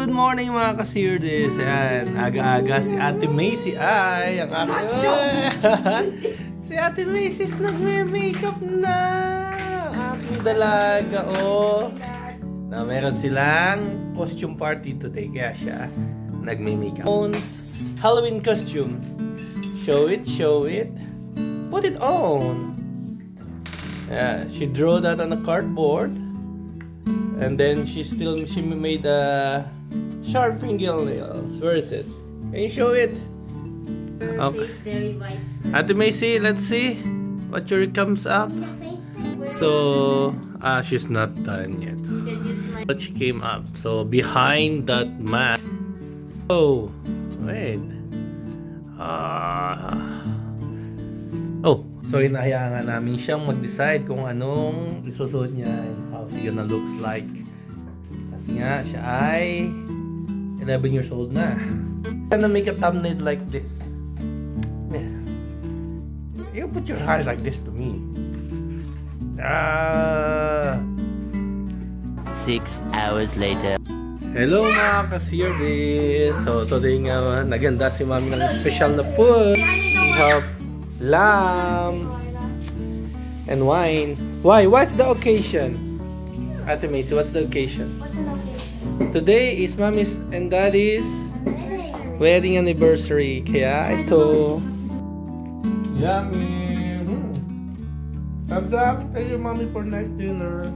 Good morning mga kasirdes. Ayan, aga-aga si Ate Macy ay ang aking... Si Ate Macy's nagme-makeup na. Aking dalaga, oh. Na meron silang costume party today, kaya siya nagme-makeup. Halloween costume. Show it, show it. Put it on. Yeah, she drew that on a cardboard. And then she made a sharp fingernails. Where is it? Can you show it? Her face very white. Ate Macy, let's see what your comes up. So, she's not done yet. But she came up. So, behind that mask. Oh, wait. Oh, so hinahayaan nga namin siyang mag-decide kung anong isusuot niya and how she gonna looks like. Kasi nga, siya ay 11 years old na. I'm gonna make a thumbnail like this. Yeah. You put your hair like this to me. 6 hours later. Hello mga kasirdes! So today nga naganda si Mami ng special na food. We have lamb and wine. Why? What's the occasion? Ate Macy, what's the occasion? What's an occasion? Today is Mommy's and Daddy's wedding anniversary. Kaya ito. Yummy! Thumbs up! Thank you, Mommy, for nice dinner.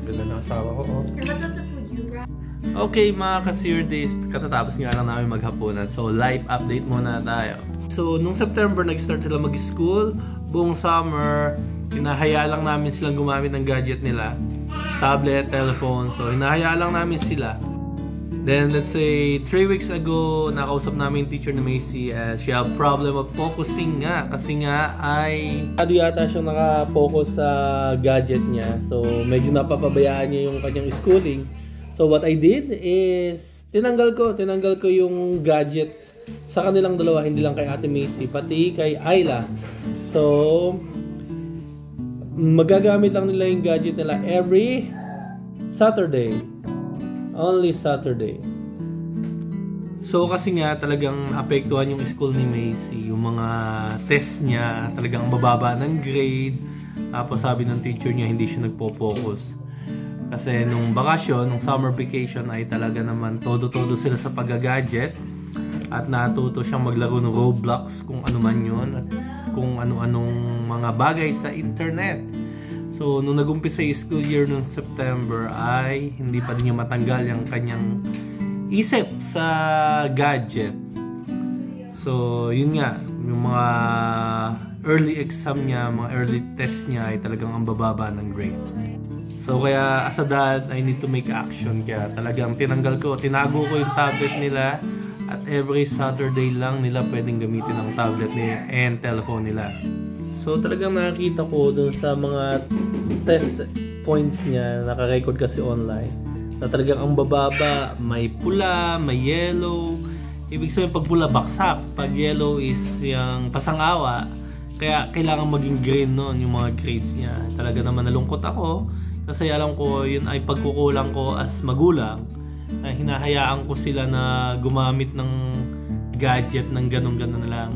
Ganda na asawa ko. Oh. What was the food you brought? Okay mga kasirdes, katatapos nga lang namin maghapunan. So live update muna tayo. So nung September nag-start sila mag-school. Buong summer, hinahaya lang namin silang gumamit ng gadget nila. Tablet, telephone. So hinahaya lang namin sila. Then let's say 3 weeks ago, nakausap namin yung teacher ni Macy. She have problem of focusing nga. Kasi nga ay yata siya naka-focus sa gadget niya. So medyo napapabayaan niya yung kanyang schooling. So what I did is tinanggal ko yung gadget sa kanilang dalawa, hindi lang kay Ate Macy, pati kay Ayla. So magagamit lang nila yung gadget nila every Saturday. Only Saturday. So kasi nga talagang apektuhan yung school ni Macy, yung mga test niya, talagang bababa ng grade. Tapos sabi ng teacher niya hindi siya nagpo-focus. Kasi nung bakasyon, nung summer vacation ay talaga naman todo-todo sila sa pag-gadget. At natuto siyang maglaro ng Roblox, kung ano man yun. At kung ano-anong mga bagay sa internet. So nung nag-umpisa yung school year nung September ay hindi pa din niya matanggal yung kanyang isip sa gadget. So yun nga, yung mga early exam niya, mga early test niya ay talagang ang bababa ng grade. So kaya as a dad, I need to make action. Kaya talagang tinago ko yung tablet nila. At every Saturday lang nila pwedeng gamitin ang tablet nila and telephone nila. So talagang nakikita ko dun sa mga test points niya, naka-record kasi online, na talagang ang bababa, may pula, may yellow. Ibig sabihin pag pula, baksak. Pag yellow is yung pasangawa. Kaya kailangan maging green noon yung mga grades niya. Talaga naman nalungkot ako kasi alam ko yun ay pagkukulang ko as magulang, na hinahayaan ko sila na gumamit ng gadget ng ganun-ganun lang.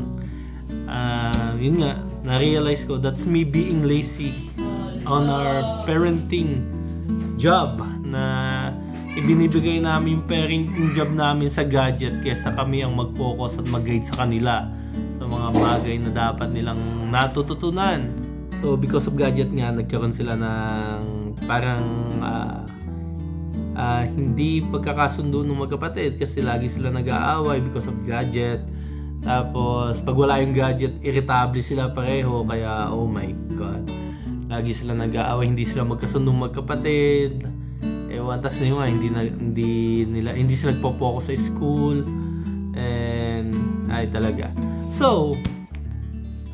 Yun nga, na-realize ko that's me being lazy on our parenting job, na ibinibigay namin yung parenting job namin sa gadget kaysa kami ang mag-focus at mag-guide sa kanila sa mga bagay na dapat nilang natututunan. So because of gadget nga, nagkaroon sila ng parang hindi pagkakasundo ng magkapatid kasi lagi sila nag-aaway because of gadget. Tapos pag wala yung gadget, irritable sila pareho, kaya oh my god, lagi sila nag-aaway, hindi sila magkasundo magkapatid. Ewan, tas na yun, hindi sila nagpo-focus sa school and ay talaga. So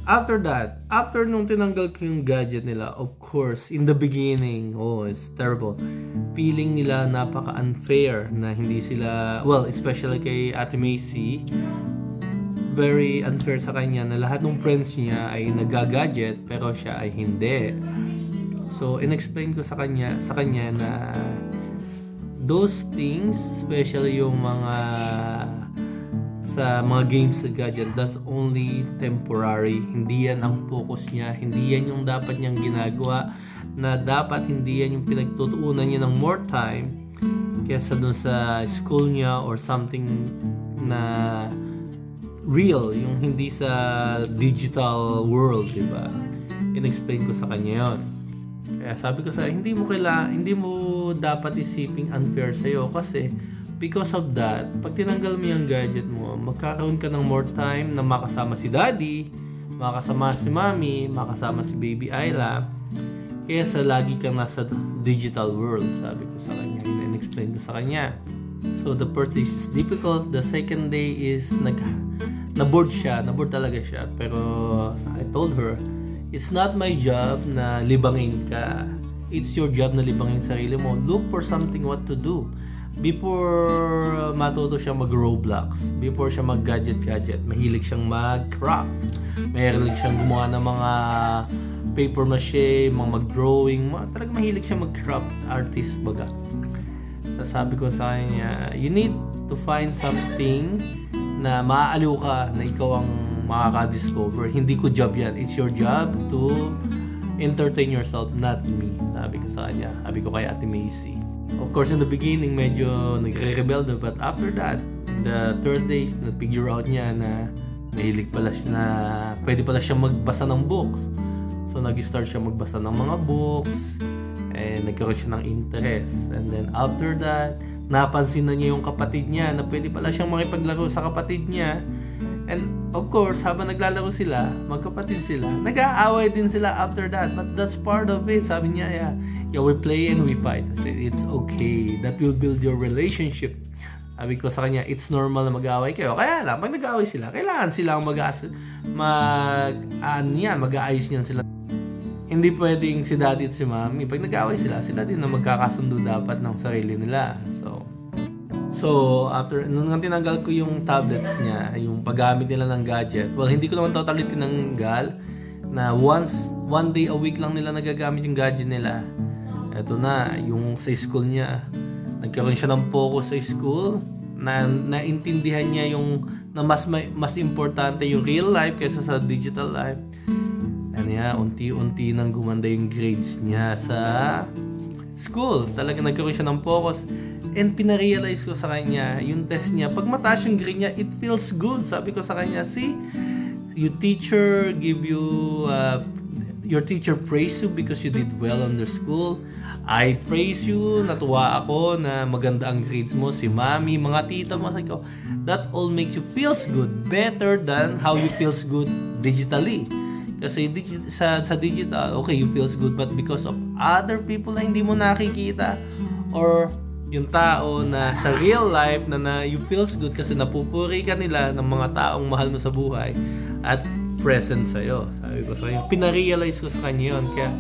after that, after nung tinanggal ko yung gadget nila, of course, in the beginning, oh, it's terrible. Feeling nila napaka-unfair na hindi sila, well, especially kay Ate Macy, very unfair sa kanya na lahat ng friends niya ay nag-gadget pero siya ay hindi. So, in-explain ko sa kanya na those things, especially yung mga sa mga games sa gadget, that's only temporary. Hindi yan ang focus niya, hindi yan yung dapat niyang ginagawa, na dapat hindi yan yung pinagtutuunan niya ng more time kesa dun sa school niya or something na real, yung hindi sa digital world, diba? In-explain ko sa kanya yon. Kaya sabi ko sa hindi mo dapat isiping unfair sa'yo kasi because of that, pag tinanggal mo yung gadget mo, magkakaroon ka ng more time na makasama si daddy, makasama si mommy, makasama si baby Ayla, kaya sa lagi kang nasa digital world, sabi ko sa kanya, in-explain ko sa kanya. So the first day is difficult, the second day is naboard talaga siya, pero I told her, it's not my job na libangin ka. It's your job na libangin sarili mo. Look for something what to do. Before matuto siya mag-Roblox, before siya mag-gadget, mahilig siyang mag-craft. Mahilig siyang gumawa ng mga paper mache, mga mag-drawing. Talagang mahilig siya mag-craft artist baga. So, sabi ko sa kanya, you need to find something na maaaliw ka na ikaw ang makaka-discover. Hindi ko job yan. It's your job to entertain yourself, not me. Sabi ko sa kanya. Sabi ko kay Ate Macy. Of course, in the beginning, medyo nagre-rebel na. But after that, the third days, na-figure out niya na mahilig pala siya na pwede pala siya magbasa ng books. So, nag-start siya magbasa ng mga books. And nagkaroon siya ng interest. And then after that, napansin na niya yung kapatid niya na pwede pala siyang makipaglaro sa kapatid niya. And of course, habang naglalaro sila, magkapatid sila, nag-aaway din sila after that. But that's part of it. Sabi niya, yeah, we play and we fight. I said, it's okay. That will build your relationship. Sabi ko sa kanya, it's normal na mag-aaway kayo. Kaya lang, pag nag-aaway sila, kailangan silang mag-aayos niyan sila. Hindi pwedeng si daddy at si mommy. Pag nag-aaway sila, sila din na magkakasundo dapat ng sarili nila. So, after, nung tinanggal ko yung tablets niya, yung paggamit nila ng gadget, well, hindi ko naman totally tinanggal, na one day a week lang nila nagagamit yung gadget nila. Eto na, yung sa school niya, nagkaroon siya ng focus sa school, na naintindihan niya yung, na mas importante yung real life kaysa sa digital life. Unti-unti nang gumanda yung grades niya sa school. Talaga nagkaroon siya ng focus. And pinarealize ko sa kanya, yung test niya, pag mataas yung grade niya, it feels good. Sabi ko sa kanya, see, your teacher praise you because you did well on the school. I praise you, natuwa ako na maganda ang grades mo. Si mommy, mga tita mo, sabi ko, that all makes you feels good, better than how you feels good digitally. Kasi sa digital, okay, you feels good, but because of other people na hindi mo nakikita, or yung tao na sa real life na you feels good kasi napupuri ka nila ng mga taong mahal mo sa buhay at present sa'yo. Sabi ko sa kanya, pinarealize ko sa kanya yun. Kaya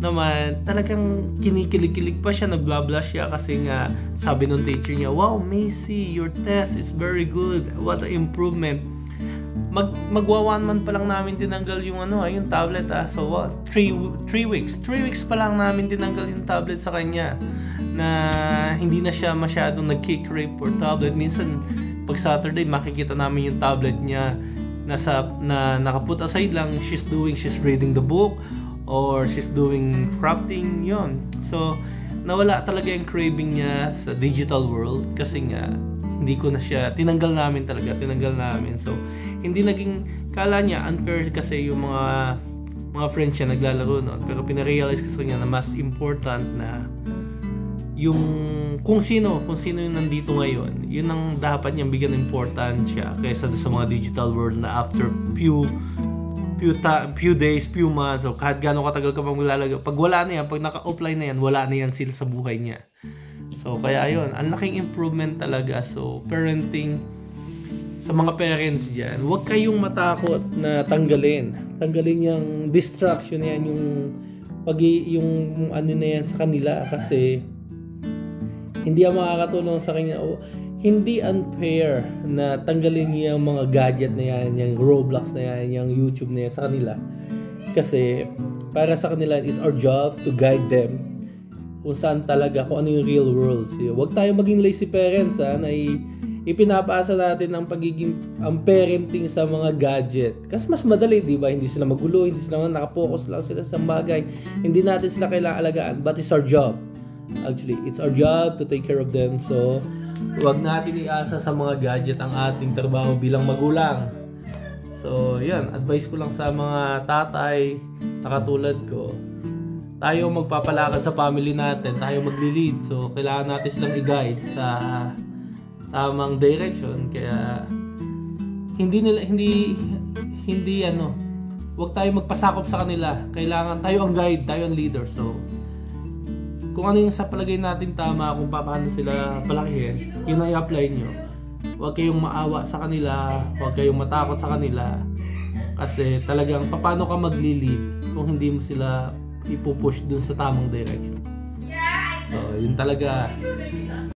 naman, talagang kinikilig-kilig pa siya, nag-blah-blah siya kasi nga sabi nung teacher niya, wow, Macy, your test is very good. What an improvement. Magwa 1 month pa lang namin tinanggal yung yung tablet So what? 3 weeks. 3 weeks pa lang namin tinanggal yung tablet sa kanya. Na hindi na siya masyadong nag-crave for tablet. Minsan, pag Saturday, makikita namin yung tablet niya na nakaput aside lang. She's reading the book or she's doing crafting, yon. So, nawala talaga yung craving niya sa digital world kasi nga, hindi ko na siya, tinanggal namin. So, hindi naging, kala niya, unfair kasi yung mga friends siya naglalaro noon. Pero pinarealize ko sa kanya na mas important na yung kung sino yung nandito ngayon, yun ang dapat niyang bigyan ng importansya kaysa sa mga digital world na after few days, few months, o kahit gano'ng katagal ka pang maglalagay, pag wala na yan, pag naka-offline na yan, wala na yan sila sa buhay niya. So, kaya yun, ang laking improvement talaga. So, parenting, sa mga parents dyan, huwag kayong matakot na tanggalin yung distraction na yan, yung ano na yan sa kanila, kasi hindi ang makakatulong sa kanya. Hindi unfair na tanggalin niya yung mga gadget na yan, yung Roblox na yan, yung YouTube na yan sa kanila. Kasi para sa kanila, it's our job to guide them kung saan talaga, kung ano yung real world. Huwag tayo maging lazy parents na ipinapasa natin ang parenting sa mga gadget. Kasi mas madali, di ba? Hindi sila magulo, hindi sila nakapokus lang sila sa bagay. Hindi natin sila kailangan alagaan, but it's our job. Actually, it's our job to take care of them. So, huwag natin iasa sa mga gadget ang ating trabaho bilang magulang. So, yan. Advice ko lang sa mga tatay na katulad ko. Tayo magpapalakad sa family natin. Tayo magli-lead. So, kailangan natin silang i-guide sa tamang direction. Kaya, huwag tayo magpasakop sa kanila. Kailangan tayo ang guide, tayo ang leader. So, kung ano yung sa palagay natin tama, kung paano sila palakihin, yun ay apply nyo. Huwag kayong maawa sa kanila, huwag kayong matakot sa kanila. Kasi talagang paano ka magli-lead kung hindi mo sila ipupush dun sa tamang direction. So, yun talaga.